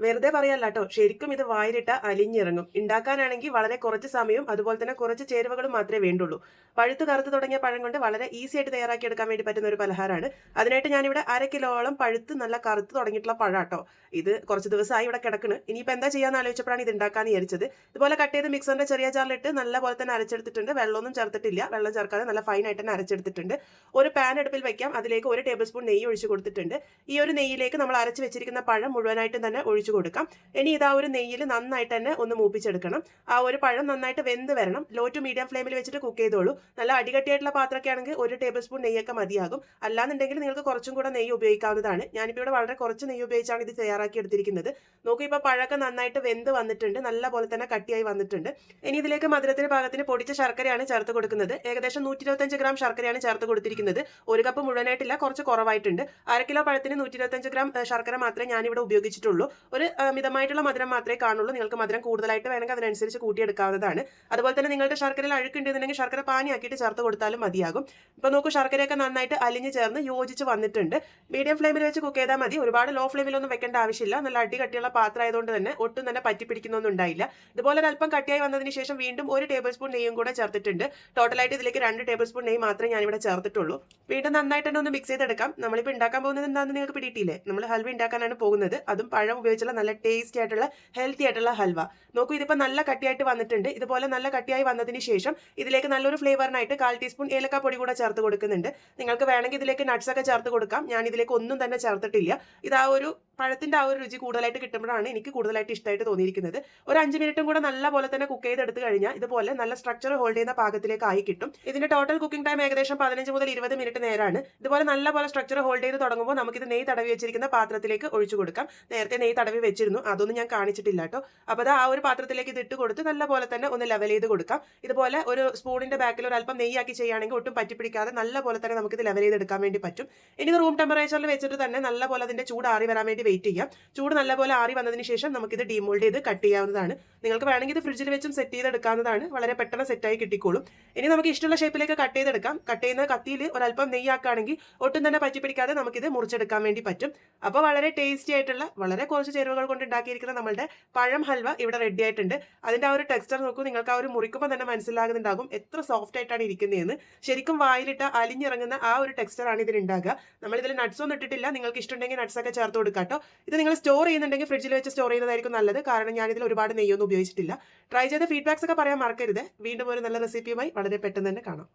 വെറുതെ പറയല്ല കേട്ടോ, ശരിക്കും ഇത് വായിലിട്ട അലിഞ്ഞിറങ്ങും. ഉണ്ടാക്കാനാണെങ്കിൽ വളരെ കുറച്ച് സമയവും അതുപോലെ തന്നെ കുറച്ച് ചേരുവകളും മാത്രമേ വേണ്ടുള്ളൂ. പഴുത്ത് കറുത്ത് തുടങ്ങിയ പഴം കൊണ്ട് വളരെ ഈസി ആയിട്ട് തയ്യാറാക്കി എടുക്കാൻ വേണ്ടി പറ്റുന്ന ഒരു പലഹാരമാണ്. അതിനായിട്ട് ഞാനിവിടെ 1/2 കിലോളം പഴുത്ത് നല്ല കറുത്ത് തുടങ്ങിയിട്ടുള്ള പഴം കേട്ടോ. ഇത് കുറച്ച് ദിവസമായി ഇവിടെ കിടക്കണ്. ഇനിയിപ്പോൾ എന്താ ചെയ്യാന്ന് ആലോചിച്ചപ്പോഴാണ് ഇത് ഉണ്ടാക്കാന്ന് വിചാരിച്ചത്. ഇതുപോലെ കട്ട് ചെയ്ത് മിക്സറിന്റെ ചെറിയ ജാറിലിട്ട് നല്ല പോലെ തന്നെ അരച്ചെടുത്തിട്ടുണ്ട്. വെള്ളമൊന്നും ചേർത്തിട്ടില്ല, വെള്ളം ചേർക്കാതെ നല്ല ഫൈൻ ആയിട്ട് തന്നെ അരച്ചെടുത്തിട്ടുണ്ട്. ഒരു പാൻ അടുപ്പിൽ വെക്കാം, അതിലേക്ക് 1 ടേബിൾ സ്പൂൺ നെയ്യ് ഒഴിച്ച് കൊടുത്തിട്ടുണ്ട്. ഈ ഒരു നെയ്യിലേക്ക് നമ്മൾ അരച്ച് വെച്ചിരിക്കുന്ന പഴം മുഴുവനായിട്ടും തന്നെ ഒഴിച്ചു കൊടുക്കാം. ഇനി ഇതാ ഒരു നെയ്യിൽ നന്നായിട്ട് തന്നെ ഒന്ന് മൂപ്പിച്ചെടുക്കണം. ആ ഒരു പഴം നന്നായിട്ട് വെന്ത് വരണം. ലോ ടു മീഡിയം ഫ്ലെയിമിൽ വെച്ചിട്ട് കുക്ക് ചെയ്തോളൂ. നല്ല അടികട്ടിയായിട്ടുള്ള പാത്രമൊക്കെ ആണെങ്കിൽ 1 ടേബിൾ സ്പൂൺ നെയ്യൊക്കെ മതിയാകും. അല്ലാന്നുണ്ടെങ്കിൽ നിങ്ങൾക്ക് കുറച്ചും കൂടെ നെയ്യ് ഉപയോഗിക്കാവുന്നതാണ്. ഞാനിപ്പോൾ ഇവിടെ വളരെ കുറച്ച് നെയ്യ് ഉപയോഗിച്ചാണ് ഇത് തയ്യാറാക്കി എടുത്തിരിക്കുന്നത്. നോക്കൂ, ഇപ്പോൾ പഴമൊക്കെ നന്നായിട്ട് വെന്ത് വന്നിട്ടുണ്ട്, നല്ല പോലെ തന്നെ കട്ടിയായി വന്നിട്ടുണ്ട്. ഇനി ഇതിലേക്ക് മധുരത്തിന് പാകത്തിന് പൊടിച്ച ശർക്കരയാണ് ചേർത്ത് കൊടുക്കുന്നത്. ഏകദേശം 125 ഗ്രാം ശർക്കരയാണ് ചേർത്ത് കൊടുത്തിരിക്കുന്നത്. 1 കപ്പ് മുഴുവനായിട്ടില്ല, കുറച്ച് കുറവായിട്ടുണ്ട്. 1/2 കിലോ പഴത്തിന് 125 ഗ്രാം ശർക്കര മാത്രമേ ഞാനിവിടെ ഉപയോഗിച്ചിട്ടുള്ളൂ. ഒരു മിതമായിട്ടുള്ള മധുരം മാത്രമേ കാണുള്ളൂ. നിങ്ങൾക്ക് മധുരം കൂടുതലായിട്ട് വേണമെങ്കിൽ അതിനനുസരിച്ച് കൂട്ടിയെടുക്കാവുന്നതാണ്. അതുപോലെ തന്നെ നിങ്ങളുടെ ശർക്കരയിൽ അഴുക്കുണ്ടെന്നുണ്ടെങ്കിൽ ശർക്കര പാനിയാക്കിയിട്ട് ചേർത്ത് കൊടുത്താലും മതിയാകും. ഇപ്പോൾ നോക്കൂ, ശർക്കരയൊക്കെ നന്നായിട്ട് അലിഞ്ഞ് ചേർന്ന് യോജിച്ച് വന്നിട്ടുണ്ട്. മീഡിയം ഫ്ലെയിമിൽ വെച്ച് കുക്ക് ചെയ്താൽ മതി. ഒരുപാട് ലോ ഫ്ലെയിമിലൊന്നും വെക്കേണ്ട ആവശ്യമില്ല. നല്ല അടികട്ടിയുള്ള പാത്രം ആയതുകൊണ്ട് തന്നെ ഒട്ടും തന്നെ പറ്റിപ്പിടിക്കുന്നൊന്നും ഉണ്ടായില്ല. ഇതുപോലെ അല്പം കട്ടിയായി വന്നതിന് ശേഷം വീണ്ടും 1 ടേബിൾ സ്പൂൺ നെയ്യും കൂടെ ചേർത്തിട്ടുണ്ട്. ടോട്ടലായിട്ട് ഇതിലേക്ക് 2 ടേബിൾ സ്പൂൺ നെയ്യ് മാത്രമേ ഞാനിവിടെ ചേർത്തിട്ടുള്ളൂ. വീണ്ടും നന്നായിട്ട് തന്നെ ഒന്ന് മിക്സ് ചെയ്തെടുക്കാം. നമ്മളിപ്പോൾ ഉണ്ടാക്കാൻ പോകുന്നത് എന്താണെന്ന് നിങ്ങൾക്ക് പിടിയിട്ടില്ലേ? നമ്മൾ ഹൽവ ഉണ്ടാക്കാനാണ് പോകുന്നത്. അതും പഴം ഉപയോഗിച്ചുള്ള നല്ല ടേസ്റ്റി ആയിട്ടുള്ള ഹെൽത്തി ആയിട്ടുള്ള ഹൽവ. നോക്കൂ, ഇതിപ്പോൾ നല്ല കട്ടിയായിട്ട് വന്നിട്ടുണ്ട്. ഇതുപോലെ നല്ല കട്ടിയായി വന്നതിന് ശേഷം ഇതിലേക്ക് നല്ലൊരു ഫ്ലേവറിനായിട്ട് 1/4 ടീസ്പൂൺ ഏലക്ക പൊടി കൂടെ ചേർത്ത് കൊടുക്കുന്നുണ്ട്. നിങ്ങൾക്ക് വേണമെങ്കിൽ ഇതിലേക്ക് നട്ട്സ് ഒക്കെ ചേർത്ത് കൊടുക്കാം. ഞാൻ ഇതിലേക്ക് ഒന്നും തന്നെ ചേർത്തിട്ടില്ല. ഇത് ആ ഒരു പഴത്തിന്റെ ആ ഒരു രുചി കൂടുതലായിട്ട് കിട്ടുമ്പോഴാണ് എനിക്ക് കൂടുതലായിട്ട് ഇഷ്ടമായിട്ട് തോന്നിയിരിക്കുന്നത്. ഒരു 5 മിനിറ്റും കൂടെ നല്ല പോലെ തന്നെ കുക്ക് ചെയ്തെടുത്ത് കഴിഞ്ഞാൽ ഇതുപോലെ നല്ല സ്ട്രക്ചർ ഹോൾഡ് ചെയ്യുന്ന പാകത്തിലേക്ക് ആയി കിട്ടും. ഇതിന്റെ ടോട്ടൽ കുക്കിംഗ് ടൈം ഏകദേശം 15 മുതൽ 20 മിനിറ്റ് നേരമാണ്. ഇതുപോലെ നല്ല പോലെ സ്ട്രക്ചർ ഹോൾഡ് ചെയ്ത് തുടങ്ങുമ്പോൾ നമുക്കിത് നെയ്യ് തടവി വെച്ചിരിക്കുന്ന പാത്രത്തിലേക്ക് ഒഴിച്ചു കൊടുക്കാം. നേരത്തെ നെയ്യ് തടവി വെച്ചിരുന്നു, അതൊന്നും ഞാൻ കാണിച്ചിട്ടില്ല കേട്ടോ. അപ്പോൾ അത് ആ ഒരു പാത്രത്തിലേക്ക് ഇത് ഇട്ട് കൊടുത്ത് നല്ല പോലെ തന്നെ ഒന്ന് ലെവൽ ചെയ്ത് കൊടുക്കാം. ഇതുപോലെ ഒരു സ്പൂണിന്റെ ബാക്കിൽ ഒരു അല്പം നെയ്യാക്കി ചെയ്യുകയാണെങ്കിൽ ഒട്ടും പറ്റിപ്പിടിക്കാതെ നല്ല പോലെ തന്നെ നമുക്കിത് ലെവൽ ചെയ്തെടുക്കാൻ വേണ്ടി പറ്റും. ഇനി ഇത് റൂം ടെമ്പറേച്ചറിൽ വെച്ചിട്ട് തന്നെ നല്ല പോലെ അതിന്റെ ചൂട് ആറി വരാൻ വേണ്ടി വെയിറ്റ് ചെയ്യാം. ചൂട് നല്ലപോലെ ആറി വന്നതിന് ശേഷം നമുക്കിത് ഡീമോൾഡ് ചെയ്ത് കട്ട് ചെയ്യാവുന്നതാണ്. നിങ്ങൾക്ക് വേണമെങ്കിൽ ഇത് ഫ്രിഡ്ജിൽ വെച്ചും സെറ്റ് ചെയ്തെടുക്കാവുന്നതാണ്. വളരെ പെട്ടെന്ന് സെറ്റായി കിട്ടിക്കോളും. ഇനി നമുക്ക് ഇഷ്ടമുള്ള ഷേപ്പിലേക്ക് കട്ട് ചെയ്തെടുക്കാം. കട്ട് ചെയ്യുന്ന കത്തിയിൽ ഒരല്പം നെയ്യാക്കുകയാണെങ്കിൽ ഒട്ടും തന്നെ പറ്റിപ്പിടിക്കാതെ നമുക്കിത് മുറിച്ചെടുക്കാൻ വേണ്ടി പറ്റും. അപ്പോൾ വളരെ ടേസ്റ്റി ആയിട്ടുള്ള വളരെ കുറച്ച് ചേരുവകൾ കൊണ്ട് ഉണ്ടാക്കിയിരിക്കുന്ന നമ്മളുടെ പഴം ഹൽവ ഇവിടെ റെഡി ആയിട്ടുണ്ട്. അതിന്റെ ആ ഒരു ടെക്സ്ചർ നോക്കൂ, നിങ്ങൾക്ക് ആ ഒരു മുറിക്കുമ്പോൾ തന്നെ മനസ്സിലാകുന്നുണ്ടാകും എത്ര സോഫ്റ്റ് ആയിട്ടാണ് ഇരിക്കുന്നതെന്ന്. ശരിക്കും വായിലിട്ട അലിഞ്ഞിറങ്ങുന്ന ആ ഒരു ടെക്സ്ചറാണ് ഇതിനുണ്ടാകുക. നമ്മളിതിൽ നട്ട്സ് ഒന്നും ഇട്ടിട്ടില്ല. നിങ്ങൾക്ക് ഇഷ്ടമുണ്ടെങ്കിൽ നട്ട്സ് ഒക്കെ ചേർത്ത് കൊടുക്കാം കേട്ടോ. ഇത് നിങ്ങൾ സ്റ്റോർ ചെയ്യുന്നുണ്ടെങ്കിൽ ഫ്രിഡ്ജിൽ വെച്ച് സ്റ്റോർ ചെയ്യുന്നതായിരിക്കും നല്ലത്. കാരണം ഞാനിതിൽ ഒരുപാട് നെയ്യൊന്നും ഉപയോഗിച്ചിട്ടില്ല. ട്രൈ ചെയ്ത ഫീഡ്ബാക്സ് ഒക്കെ പറയാൻ മറക്കരുത്. വീണ്ടും ഒരു നല്ല റെസിപ്പിയുമായി വളരെ പെട്ടെന്ന് തന്നെ കാണാം.